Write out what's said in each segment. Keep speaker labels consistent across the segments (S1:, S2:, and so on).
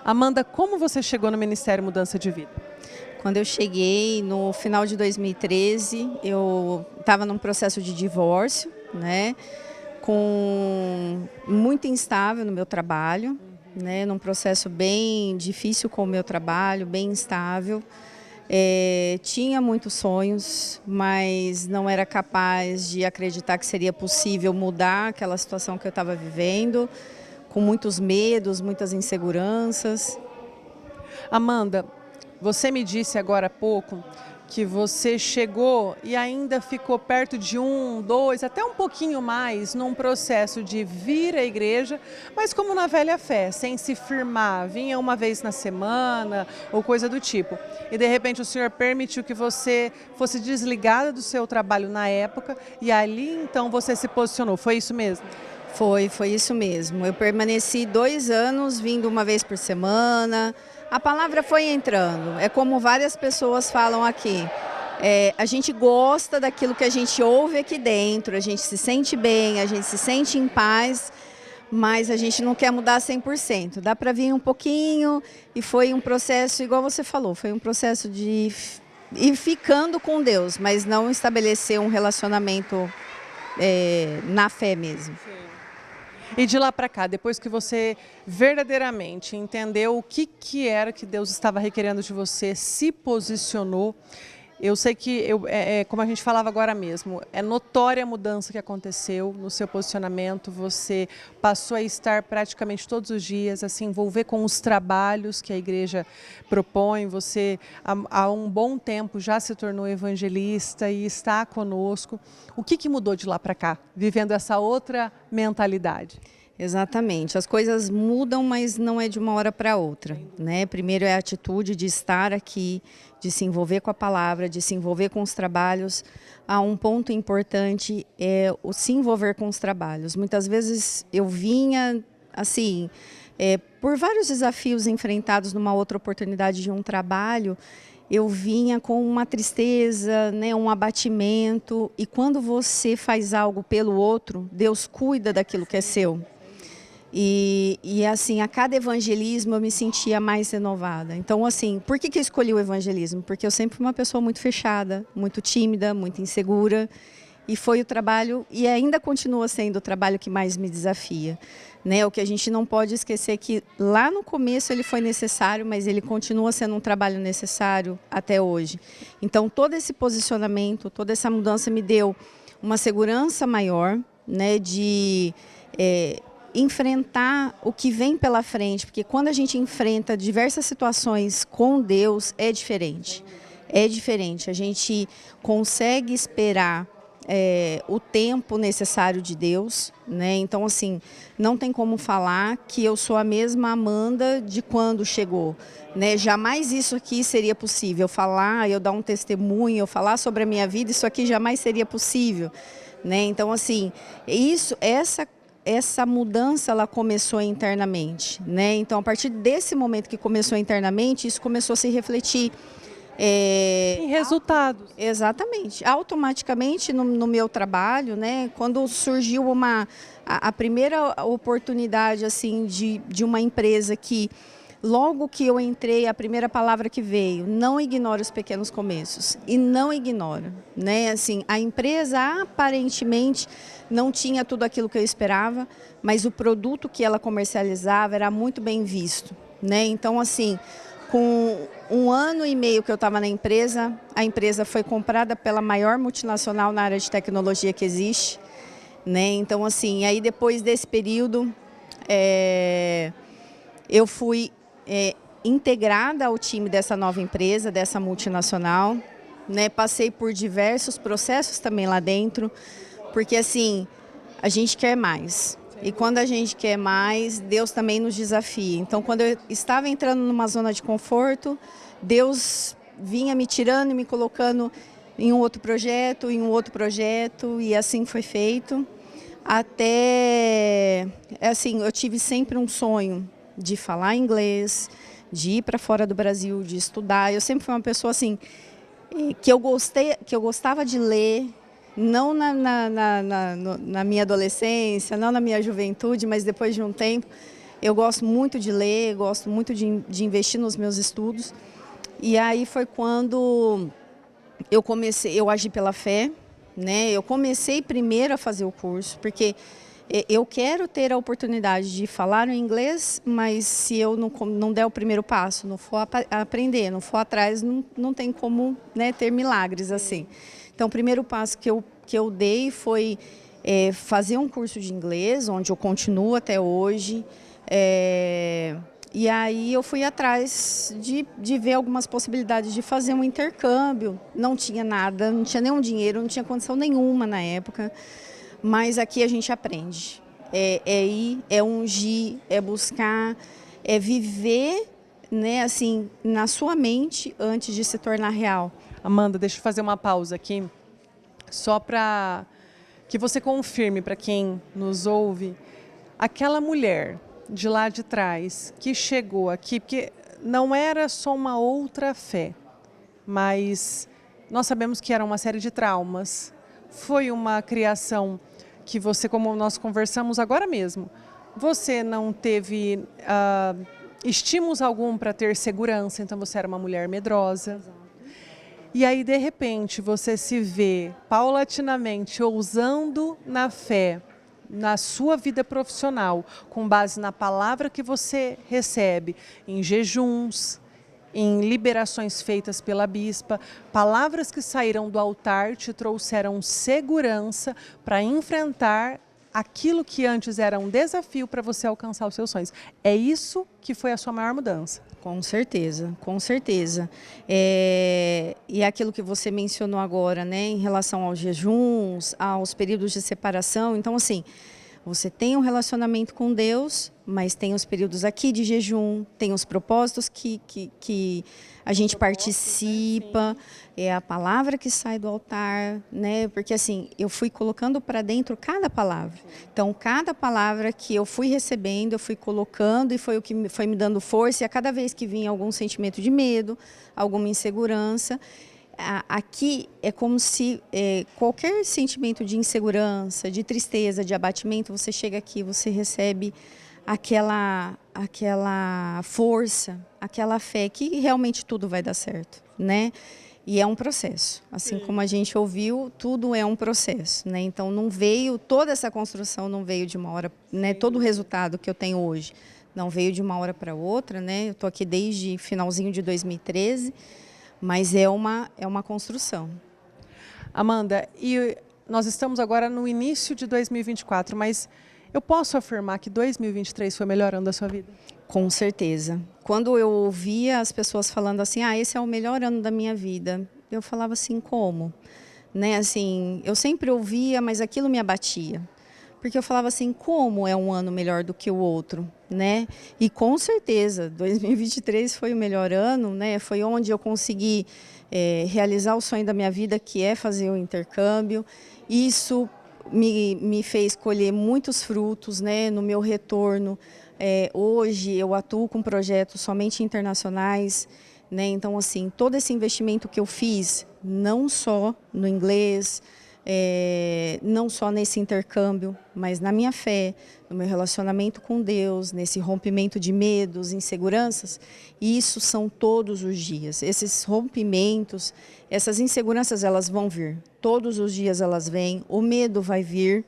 S1: Amanda, como você chegou no Ministério Mudança de Vida?
S2: Quando eu cheguei no final de 2013, eu estava num processo de divórcio, né? Muito instável no meu trabalho, né? Num processo bem difícil com o meu trabalho, bem instável. Tinha muitos sonhos, mas não era capaz de acreditar que seria possível mudar aquela situação que eu estava vivendo, com muitos medos, muitas inseguranças.
S1: Amanda, você me disse agora há pouco que você chegou e ainda ficou perto de 1, 2, até um pouquinho mais num processo de vir à igreja, mas como na velha fé, sem se firmar, vinha uma vez na semana ou coisa do tipo. E de repente o Senhor permitiu que você fosse desligada do seu trabalho na época e ali então você se posicionou, foi isso mesmo?
S2: Foi isso mesmo. Eu permaneci 2 anos vindo uma vez por semana. A palavra foi entrando. É como várias pessoas falam aqui. A gente gosta daquilo que a gente ouve aqui dentro, a gente se sente bem, a gente se sente em paz, mas a gente não quer mudar 100%. Dá para vir um pouquinho e foi um processo, igual você falou, foi um processo de ir ficando com Deus, mas não estabelecer um relacionamento na fé mesmo.
S1: Sim. E de lá para cá, depois que você verdadeiramente entendeu o que era que Deus estava requerendo de você, se posicionou, eu sei que, como a gente falava agora mesmo, é notória a mudança que aconteceu no seu posicionamento, você passou a estar praticamente todos os dias, a se envolver com os trabalhos que a igreja propõe, você há um bom tempo já se tornou evangelista e está conosco. O que mudou de lá para cá, vivendo essa outra mentalidade?
S2: Exatamente, as coisas mudam, mas não é de uma hora para outra, né? Primeiro é a atitude de estar aqui, de se envolver com a palavra, de se envolver com os trabalhos. Há um ponto importante, é o se envolver com os trabalhos. Muitas vezes eu vinha, assim, por vários desafios enfrentados numa outra oportunidade de um trabalho, eu vinha com uma tristeza, né, um abatimento, e quando você faz algo pelo outro, Deus cuida daquilo que é seu. E assim, a cada evangelismo eu me sentia mais renovada. Então, assim, por que eu escolhi o evangelismo? Porque eu sempre fui uma pessoa muito fechada, muito tímida, muito insegura. E foi o trabalho, e ainda continua sendo o trabalho que mais me desafia. Né? O que a gente não pode esquecer é que lá no começo ele foi necessário, mas ele continua sendo um trabalho necessário até hoje. Então, todo esse posicionamento, toda essa mudança me deu uma segurança maior, né, de enfrentar o que vem pela frente, porque quando a gente enfrenta diversas situações com Deus, é diferente. É diferente, a gente consegue esperar o tempo necessário de Deus, né? Então, assim, não tem como falar que eu sou a mesma Amanda de quando chegou, né? Jamais isso aqui seria possível, eu dar um testemunho, eu falar sobre a minha vida, isso aqui jamais seria possível, né? Então, assim, essa mudança ela começou internamente, né? Então, a partir desse momento que começou internamente, isso começou a se refletir
S1: Em resultados.
S2: Exatamente. Automaticamente no meu trabalho, né? Quando surgiu a primeira oportunidade assim de uma empresa que logo que eu entrei, a primeira palavra que veio, não ignora os pequenos começos. E não ignora, né? Assim, a empresa aparentemente não tinha tudo aquilo que eu esperava, mas o produto que ela comercializava era muito bem visto, né? Então, assim, com 1 ano e meio que eu estava na empresa, a empresa foi comprada pela maior multinacional na área de tecnologia que existe, né? Então, assim, aí depois desse período, eu fui integrada ao time dessa nova empresa, dessa multinacional, né? Passei por diversos processos também lá dentro, porque assim, a gente quer mais. E quando a gente quer mais, Deus também nos desafia. Então, quando eu estava entrando numa zona de conforto, Deus vinha me tirando e me colocando em um outro projeto, e assim foi feito. Até, assim, eu tive sempre um sonho de falar inglês, de ir para fora do Brasil, de estudar. Eu sempre fui uma pessoa assim, que eu gostava de ler, não na minha adolescência, não na minha juventude, mas depois de um tempo, Eu gosto muito de ler, gosto muito de investir nos meus estudos. E aí foi quando eu agi pela fé, né? Eu comecei primeiro a fazer o curso, porque eu quero ter a oportunidade de falar o inglês, mas se eu não der o primeiro passo, não for aprender, não for atrás, não tem como, né, ter milagres assim. Então, o primeiro passo que eu dei foi fazer um curso de inglês, onde eu continuo até hoje. E aí eu fui atrás de ver algumas possibilidades de fazer um intercâmbio. Não tinha nada, não tinha nenhum dinheiro, não tinha condição nenhuma na época. Mas aqui a gente aprende. É ir, é ungir, é buscar, é viver, né, assim, na sua mente antes de se tornar real.
S1: Amanda, deixa eu fazer uma pausa aqui, só para que você confirme para quem nos ouve, aquela mulher de lá de trás que chegou aqui, porque não era só uma outra fé, mas nós sabemos que era uma série de traumas. Foi uma criação que você, como nós conversamos agora mesmo, você não teve estímulos algum para ter segurança, então você era uma mulher medrosa. E aí, de repente, você se vê paulatinamente ousando na fé, na sua vida profissional, com base na palavra que você recebe, em jejuns, em liberações feitas pela bispa, palavras que saíram do altar te trouxeram segurança para enfrentar aquilo que antes era um desafio para você alcançar os seus sonhos. É isso que foi a sua maior mudança.
S2: Com certeza, com certeza. E aquilo que você mencionou agora, né, em relação aos jejuns, aos períodos de separação. Então, assim, você tem um relacionamento com Deus, mas tem os períodos aqui de jejum, tem os propósitos que a gente participa, é a palavra que sai do altar, né? Porque assim, eu fui colocando para dentro cada palavra. Então, cada palavra que eu fui recebendo, eu fui colocando e foi o que foi me dando força. E a cada vez que vinha algum sentimento de medo, alguma insegurança, aqui é como se qualquer sentimento de insegurança, de tristeza, de abatimento, você chega aqui, você recebe aquela força, aquela fé que realmente tudo vai dar certo, né? E é um processo, assim como a gente ouviu, tudo é um processo, né? Então não veio, toda essa construção não veio de uma hora, né? Todo o resultado que eu tenho hoje não veio de uma hora para outra, né? Eu estou aqui desde finalzinho de 2013, mas é uma construção.
S1: Amanda, e nós estamos agora no início de 2024, mas eu posso afirmar que 2023 foi o melhor ano da sua vida?
S2: Com certeza. Quando eu ouvia as pessoas falando assim, esse é o melhor ano da minha vida, eu falava assim, como? Né? Assim, eu sempre ouvia, mas aquilo me abatia. Porque eu falava assim, como é um ano melhor do que o outro, né? E com certeza, 2023 foi o melhor ano, né? Foi onde eu consegui realizar o sonho da minha vida, que é fazer o intercâmbio. Isso me fez colher muitos frutos, né? No meu retorno. Hoje eu atuo com projetos somente internacionais, né? Então, assim, todo esse investimento que eu fiz, não só no inglês, não só nesse intercâmbio, mas na minha fé, no meu relacionamento com Deus, nesse rompimento de medos, inseguranças, isso são todos os dias. Esses rompimentos, essas inseguranças, elas vão vir. Todos os dias elas vêm, o medo vai vir,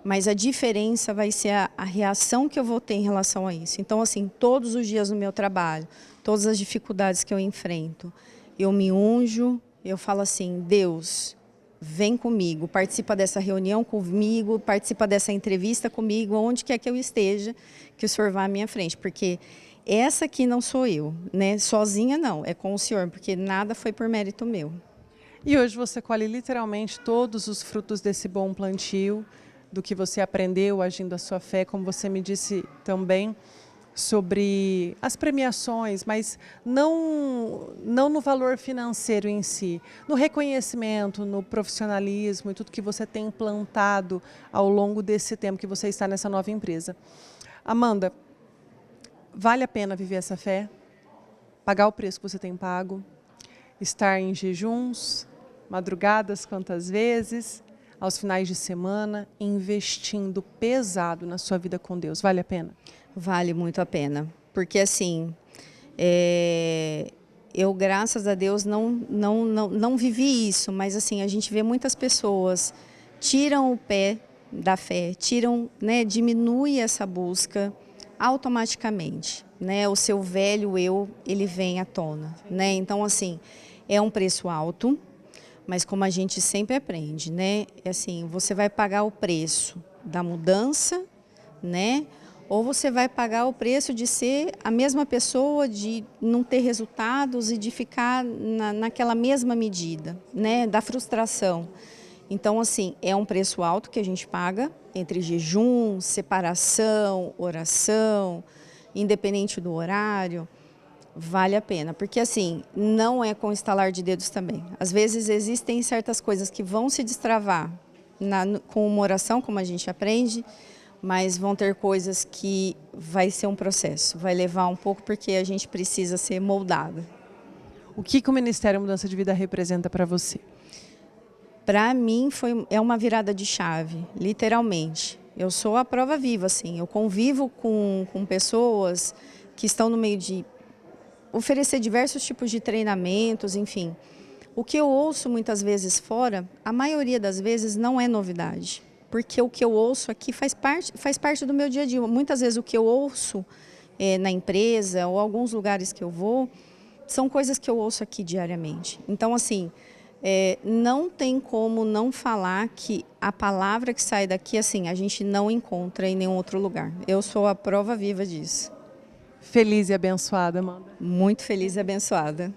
S2: mas a diferença vai ser a reação que eu vou ter em relação a isso. Então, assim, todos os dias no meu trabalho, todas as dificuldades que eu enfrento, eu me unjo, eu falo assim, Deus, vem comigo, participa dessa reunião comigo, participa dessa entrevista comigo, onde quer que eu esteja, que o Senhor vá à minha frente, porque essa aqui não sou eu, né? Sozinha não, é com o Senhor, porque nada foi por mérito meu.
S1: E hoje você colhe literalmente todos os frutos desse bom plantio, do que você aprendeu agindo a sua fé, como você me disse também, sobre as premiações, mas não no valor financeiro em si, no reconhecimento, no profissionalismo e tudo que você tem implantado ao longo desse tempo que você está nessa nova empresa. Amanda, vale a pena viver essa fé? Pagar o preço que você tem pago? Estar em jejuns, madrugadas quantas vezes, aos finais de semana, investindo pesado na sua vida com Deus, vale a pena?
S2: Vale muito a pena, porque assim, eu, graças a Deus, não vivi isso, mas assim, a gente vê muitas pessoas tiram o pé da fé, tiram, né, diminui essa busca automaticamente, né? O seu velho eu, ele vem à tona, né? Então, assim, é um preço alto, mas como a gente sempre aprende, né? É assim, você vai pagar o preço da mudança, né? Ou você vai pagar o preço de ser a mesma pessoa, de não ter resultados e de ficar naquela mesma medida, né? Da frustração. Então, assim, é um preço alto que a gente paga entre jejum, separação, oração, independente do horário, vale a pena. Porque, assim, não é com estalar de dedos também. Às vezes existem certas coisas que vão se destravar com uma oração, como a gente aprende, mas vão ter coisas que vai ser um processo, vai levar um pouco porque a gente precisa ser moldado.
S1: O que o Ministério Mudança de Vida representa para você?
S2: Para mim é uma virada de chave, literalmente. Eu sou a prova viva, assim. Eu convivo com pessoas que estão no meio de oferecer diversos tipos de treinamentos, enfim. O que eu ouço muitas vezes fora, a maioria das vezes não é novidade. Porque o que eu ouço aqui faz parte do meu dia a dia. Muitas vezes o que eu ouço na empresa ou alguns lugares que eu vou, são coisas que eu ouço aqui diariamente. Então, assim, não tem como não falar que a palavra que sai daqui, assim, a gente não encontra em nenhum outro lugar. Eu sou a prova viva disso.
S1: Feliz e abençoada, Amanda.
S2: Muito feliz e abençoada.